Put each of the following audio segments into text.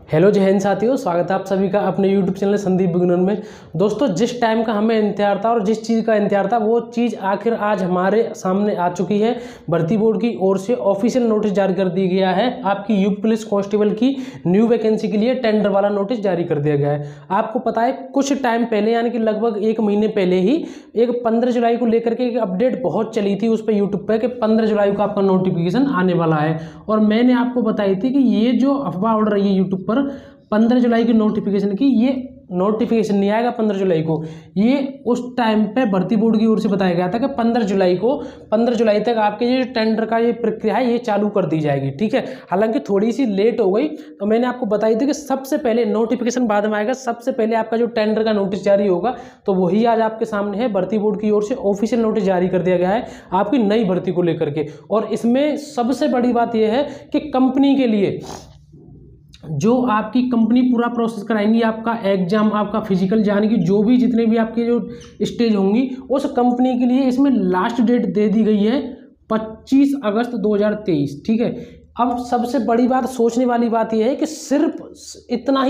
Hello जय हिंद साथियों, स्वागत है आप सभी का अपने YouTube चैनल संदीप बिगनर में। दोस्तों, जिस टाइम का हमें इंतजार था और जिस चीज़ का इंतजार था वो चीज़ आखिर आज हमारे सामने आ चुकी है। भर्ती बोर्ड की ओर से ऑफिशियल नोटिस जारी कर दिया गया है। आपकी यूपी पुलिस कांस्टेबल की न्यू वैकेंसी के लिए टेंडर वाला नोटिस जारी कर दिया गया है। आपको पता है कुछ टाइम पहले यानी कि लगभग 1 महीने पहले ही एक 15 जुलाई को लेकर के एक अपडेट बहुत चली थी उस पर यूट्यूब पर कि 15 जुलाई को आपका नोटिफिकेशन आने वाला है। और मैंने आपको बताई थी कि ये जो अफवाह उड़ रही है यूट्यूब पर 15 जुलाई की नोटिफिकेशन की, ये नोटिफिकेशन नहीं आएगा 15 जुलाई को। ये उस टाइम पे भर्ती बोर्ड की ओर से बताया गया था कि 15 जुलाई तक आपके ये टेंडर का ये प्रक्रिया है ये चालू कर दी जाएगी। ठीक है, हालांकि थोड़ी सी लेट हो गई। तो मैंने आपको बताई थी कि सबसे पहले नोटिफिकेशन बाद में आएगा, सबसे पहले आपका जो टेंडर का नोटिस जारी होगा तो वही आज आपके सामने है। भर्ती बोर्ड की ओर से ऑफिशियल नोटिस जारी कर दिया गया है आपकी नई भर्ती को लेकर के। और इसमें सबसे बड़ी बात यह है कि कंपनी के लिए जो आपकी कंपनी पूरा प्रोसेस कराएंगी, आपका एग्जाम, आपका फिजिकल, यानी कि जो भी जितने भी आपके जो स्टेज होंगी उस कंपनी के लिए इसमें लास्ट डेट दे दी गई है 25 अगस्त 2023। ठीक है, अब सबसे बड़ी बात, सोचने वाली बात यह है कि सिर्फ इतना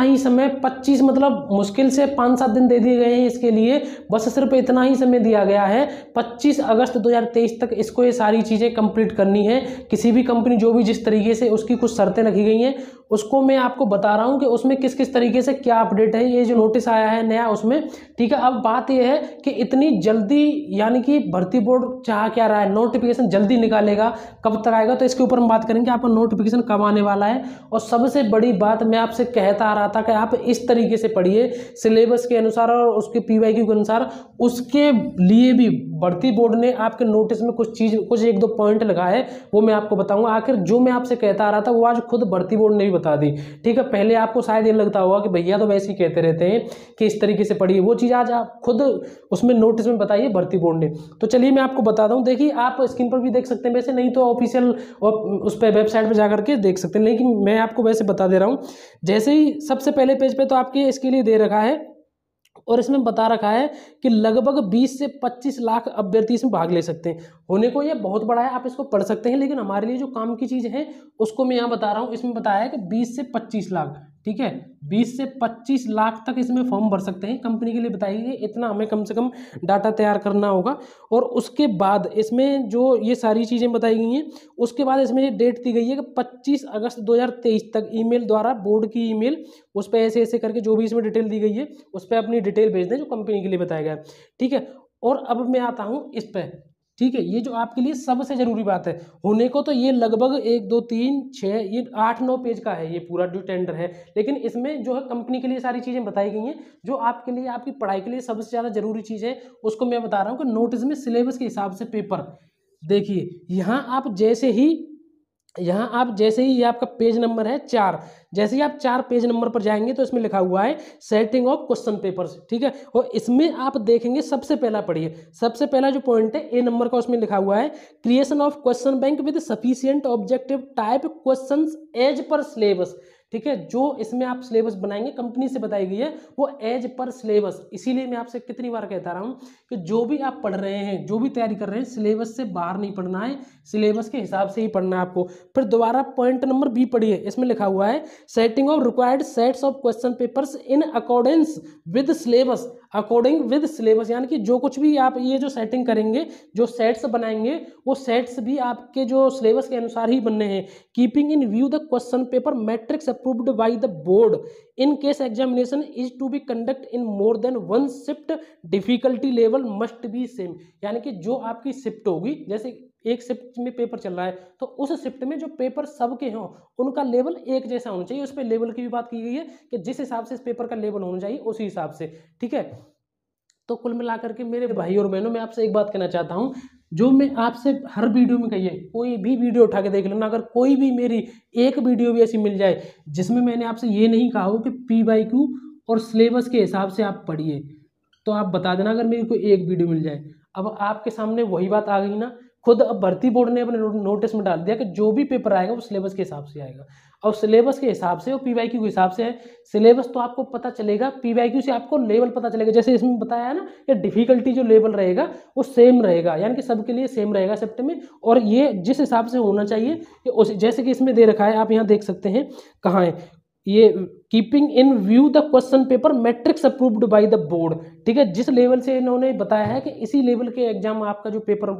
ही समय 25 मतलब मुश्किल से 5-7 दिन दे दिए गए हैं इसके लिए। बस सिर्फ इतना ही समय दिया गया है 25 अगस्त 2023 तक इसको ये सारी चीज़ें कंप्लीट करनी है। किसी भी कंपनी जो भी जिस तरीके से उसकी कुछ शर्तें रखी गई हैं उसको मैं आपको बता रहा हूं कि उसमें किस किस तरीके से क्या अपडेट है, ये जो नोटिस आया है नया उसमें। ठीक है, अब बात यह है कि इतनी जल्दी, यानी कि भर्ती बोर्ड चाह क्या रहा है, नोटिफिकेशन जल्दी निकालेगा, कब तक आएगा, तो इसके ऊपर हम बात करेंगे आपका नोटिफिकेशन कब आने वाला है। और सबसे बड़ी बात मैं आपसे कहता आ रहा था कि आप इस तरीके से पढ़िए सिलेबस के अनुसार और उसके PYQ के अनुसार। उसके लिए भी भर्ती बोर्ड ने आपके नोटिस में कुछ 1-2 पॉइंट लगाए, वो मैं आपको बताऊंगा। आखिर जो मैं आपसे कहता आ रहा था वो आज खुद भर्ती बोर्ड ने भी बता दी। ठीक है, पहले आपको शायद ये लगता होगा कि भैया तो वैसे ही कहते रहते हैं कि इस तरीके से पढ़िए, वो चीज़ आज आप खुद उसमें नोटिस में बताइए भर्ती बोर्ड ने। तो चलिए मैं आपको बताता हूँ। देखिए, आप स्क्रीन पर भी देख सकते हैं, वैसे नहीं तो ऑफिशियल उस पर वेबसाइट पर जाकर के देख सकते हैं, लेकिन मैं आपको वैसे बता दे रहा हूँ। जैसे ही सबसे पहले पेज पे तो आपके इसके लिए दे रखा है और इसमें बता रखा है कि लगभग 20 से 25 लाख अभ्यर्थी इसमें भाग ले सकते हैं। होने को ये बहुत बड़ा है, आप इसको पढ़ सकते हैं, लेकिन हमारे लिए जो काम की चीज़ है उसको मैं यहाँ बता रहा हूँ। इसमें बताया है कि 20 से 25 लाख, ठीक है, 20 से 25 लाख तक इसमें फॉर्म भर सकते हैं। कंपनी के लिए बताइए इतना हमें कम से कम डाटा तैयार करना होगा। और उसके बाद इसमें जो ये सारी चीज़ें बताई गई हैं, उसके बाद इसमें ये डेट दी गई है कि 25 अगस्त 2023 तक ईमेल द्वारा, बोर्ड की ईमेल, उस पर ऐसे ऐसे करके जो भी इसमें डिटेल दी गई है उस पर अपनी डिटेल भेज दें जो कंपनी के लिए बताया गया है। ठीक है, और अब मैं आता हूँ इस पर। ठीक है, ये जो आपके लिए सबसे जरूरी बात है, होने को तो ये लगभग 1 2 3 6 ये 8-9 पेज का है ये पूरा जो टेंडर है, लेकिन इसमें जो है कंपनी के लिए सारी चीज़ें बताई गई हैं। जो आपके लिए, आपकी पढ़ाई के लिए सबसे ज़्यादा जरूरी चीज़ है उसको मैं बता रहा हूँ कि नोटिस में सिलेबस के हिसाब से पेपर। देखिए, यहाँ आप जैसे ही ये आपका पेज नंबर है 4, जैसे ही आप 4 पेज नंबर पर जाएंगे तो इसमें लिखा हुआ है सेटिंग ऑफ क्वेश्चन पेपर्स। ठीक है, और इसमें आप देखेंगे, सबसे पहला पढ़िए, सबसे पहला जो पॉइंट है A नंबर का, उसमें लिखा हुआ है creation of question bank with sufficient objective type questions as per syllabus. ठीक है, जो इसमें आप सिलेबस बनाएंगे कंपनी से बताई गई है वो एज पर सिलेबस। इसीलिए मैं आपसे कितनी बार कहता रहा हूं कि जो भी आप पढ़ रहे हैं, जो भी तैयारी कर रहे हैं, सिलेबस से बाहर नहीं पढ़ना है, सिलेबस के हिसाब से ही पढ़ना है आपको। फिर दोबारा पॉइंट नंबर B पढ़िए, इसमें लिखा हुआ है setting of required sets of question papers in accordance with syllabus. According with syllabus यानी कि जो कुछ भी आप ये जो सेटिंग करेंगे, जो सेट्स बनाएंगे, वो सेट्स भी आपके जो सिलेबस के अनुसार ही बनने हैं। Keeping in view the question paper matrix approved by the board in case examination is to be conduct in more than 1 shift, difficulty level must be same. यानी कि जो आपकी शिफ्ट होगी, जैसे एक शिफ्ट में पेपर चल रहा है तो उस शिफ्ट में जो पेपर सबके हों उनका लेवल एक जैसा होना चाहिए। उस पर लेवल की भी बात की गई है कि जिस हिसाब से इस पेपर का लेवल होना चाहिए उसी हिसाब से। ठीक है, तो कुल मिलाकर के मेरे भाई और बहनों, मैं आपसे एक बात कहना चाहता हूं, जो मैं आपसे हर वीडियो में कही है, कोई भी वीडियो उठा के देख लेना, अगर कोई भी मेरी एक वीडियो भी ऐसी मिल जाए जिसमें मैंने आपसे ये नहीं कहा हो कि PYQ और सिलेबस के हिसाब से आप पढ़िए, तो आप बता देना अगर मेरी कोई एक वीडियो मिल जाए। अब आपके सामने वही बात आ गई ना, खुद अब भर्ती बोर्ड ने अपने नोटिस में डाल दिया कि जो भी पेपर आएगा वो सिलेबस के हिसाब से आएगा। और सिलेबस के हिसाब से और पीवाईक्यू के हिसाब से है। सिलेबस तो आपको पता चलेगा, पीवाईक्यू से आपको लेवल पता चलेगा। जैसे इसमें बताया है ना कि डिफिकल्टी जो लेवल रहेगा वो सेम रहेगा, यानी कि सबके लिए सेम रहेगा शिफ्ट में। और ये जिस हिसाब से होना चाहिए कि जैसे कि इसमें दे रखा है, आप यहाँ देख सकते हैं कहाँ है ये, keeping in view the question paper matrix approved by the board. ठीक है, जिस लेवल से इन्होंने बताया है कि इसी लेवल के एग्जाम आपका जो पेपर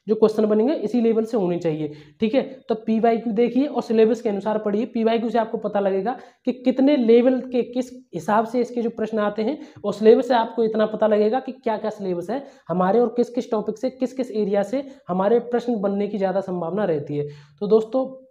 जो क्वेश्चन बनेंगे इसी लेवल से होने चाहिए। ठीक है, तो पीवाईक्यू देखिए और सिलेबस के अनुसार पढ़िए। पीवाईक्यू से आपको पता लगेगा कि कितने लेवल के किस हिसाब से इसके जो प्रश्न आते हैं, और सिलेबस से आपको इतना पता लगेगा कि क्या क्या सिलेबस है हमारे और किस किस टॉपिक से किस किस एरिया से हमारे प्रश्न बनने की ज़्यादा संभावना रहती है। तो दोस्तों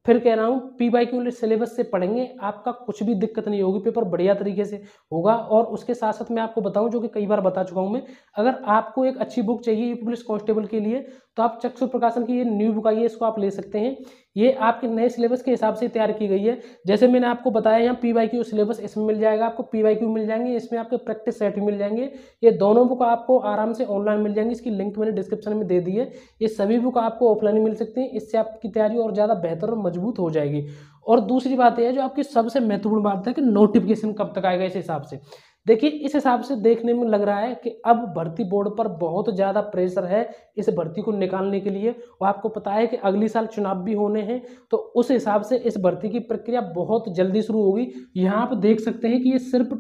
फिर कह रहा हूँ, पीवाईक्यू सिलेबस से पढ़ेंगे आपका कुछ भी दिक्कत नहीं होगी, पेपर बढ़िया तरीके से होगा। और उसके साथ साथ मैं आपको बताऊं, जो कि कई बार बता चुका हूं मैं, अगर आपको एक अच्छी बुक चाहिए यूपी पुलिस कांस्टेबल के लिए तो आप चक्षु प्रकाशन की ये न्यू बुक आई है, इसको आप ले सकते हैं। ये आपके नए सिलेबस के हिसाब से तैयार की गई है। जैसे मैंने आपको बताया यहाँ पीवाईक्यू सिलेबस इसमें मिल जाएगा, आपको पीवाईक्यू मिल जाएंगे, इसमें आपके प्रैक्टिस सेट भी मिल जाएंगे। ये दोनों बुक आपको आराम से ऑनलाइन मिल जाएंगी, इसकी लिंक मैंने डिस्क्रिप्शन में दे दी है। ये सभी बुक आपको ऑफलाइन मिल सकती हैं, इससे आपकी तैयारी और ज़्यादा बेहतर और मजबूत हो जाएगी। और दूसरी बात यह है, जो आपकी सबसे महत्वपूर्ण बात है कि नोटिफिकेशन कब तक आएगा। इस हिसाब से देखिए, इस हिसाब से देखने में लग रहा है कि अब भर्ती बोर्ड पर बहुत ज़्यादा प्रेशर है इस भर्ती को निकालने के लिए। और आपको पता है कि अगली साल चुनाव भी होने हैं, तो उस हिसाब से इस भर्ती की प्रक्रिया बहुत जल्दी शुरू होगी। यहाँ आप देख सकते हैं कि ये सिर्फ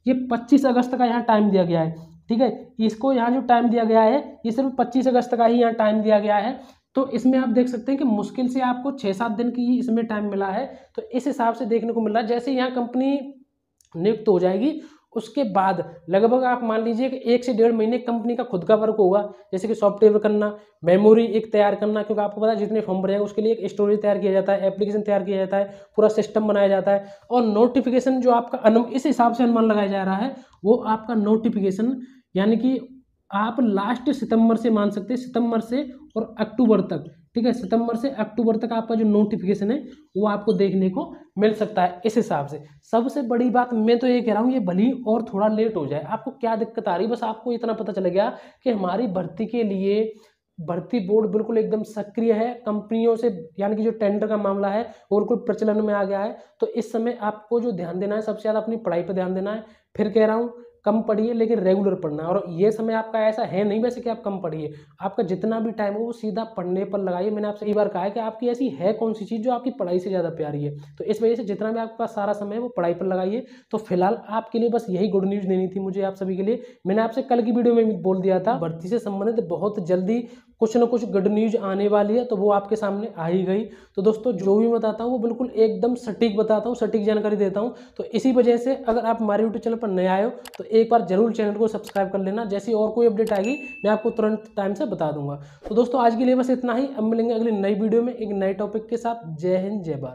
25 अगस्त का यहाँ टाइम दिया गया है। ठीक है, इसको यहाँ जो टाइम दिया गया है ये सिर्फ 25 अगस्त का ही यहाँ टाइम दिया गया है। तो इसमें आप देख सकते हैं कि मुश्किल से आपको 6-7 दिन की ही इसमें टाइम मिला है। तो इस हिसाब से देखने को मिल रहा है, जैसे यहाँ कंपनी नियुक्त हो जाएगी उसके बाद लगभग आप मान लीजिए कि 1 से 1.5 महीने कंपनी का खुद का वर्क होगा, जैसे कि सॉफ्टवेयर करना, मेमोरी एक तैयार करना, क्योंकि आपको पता है जितने फॉर्म भरेंगे उसके लिए एक स्टोरेज तैयार किया जाता है, एप्लीकेशन तैयार किया जाता है, पूरा सिस्टम बनाया जाता है। और नोटिफिकेशन जो आपका इस हिसाब से अनुमान लगाया जा रहा है, वो आपका नोटिफिकेशन यानी कि आप लास्ट सितंबर से मान सकते हैं, सितंबर से और अक्टूबर तक। ठीक है, सितंबर से अक्टूबर तक आपका जो नोटिफिकेशन है वो आपको देखने को मिल सकता है इस हिसाब से। सबसे बड़ी बात मैं तो ये कह रहा हूँ, ये भली और थोड़ा लेट हो जाए, आपको क्या दिक्कत आ रही है, बस आपको इतना पता चल गया कि हमारी भर्ती के लिए भर्ती बोर्ड बिल्कुल एकदम सक्रिय है कंपनियों से, यानी कि जो टेंडर का मामला है वो बिल्कुल प्रचलन में आ गया है। तो इस समय आपको जो ध्यान देना है, सबसे ज़्यादा अपनी पढ़ाई पर ध्यान देना है। फिर कह रहा हूँ, कम पढ़िए लेकिन रेगुलर पढ़ना। और ये समय आपका ऐसा है नहीं वैसे कि आप कम पढ़िए, आपका जितना भी टाइम हो वो सीधा पढ़ने पर लगाइए। मैंने आपसे कई बार कहा है कि आपकी ऐसी है कौन सी चीज़ जो आपकी पढ़ाई से ज़्यादा प्यारी है, तो इस वजह से जितना भी आपके पास सारा समय है वो पढ़ाई पर लगाइए। तो फिलहाल आपके लिए बस यही गुड न्यूज़ देनी थी मुझे आप सभी के लिए। मैंने आपसे कल की वीडियो में भी बोल दिया था, भर्ती से संबंधित बहुत जल्दी कुछ ना कुछ गुड न्यूज आने वाली है, तो वो आपके सामने आ ही गई। तो दोस्तों जो भी बताता हूँ वो बिल्कुल एकदम सटीक बताता हूँ, सटीक जानकारी देता हूँ। तो इसी वजह से अगर आप हमारे यूट्यूब चैनल पर नए आए हो तो एक बार जरूर चैनल को सब्सक्राइब कर लेना, जैसी और कोई अपडेट आएगी मैं आपको तुरंत टाइम से बता दूंगा। तो दोस्तों आज के लिए बस इतना ही, अब मिलेंगे अगली नई वीडियो में एक नए टॉपिक के साथ। जय हिंद, जय भारत।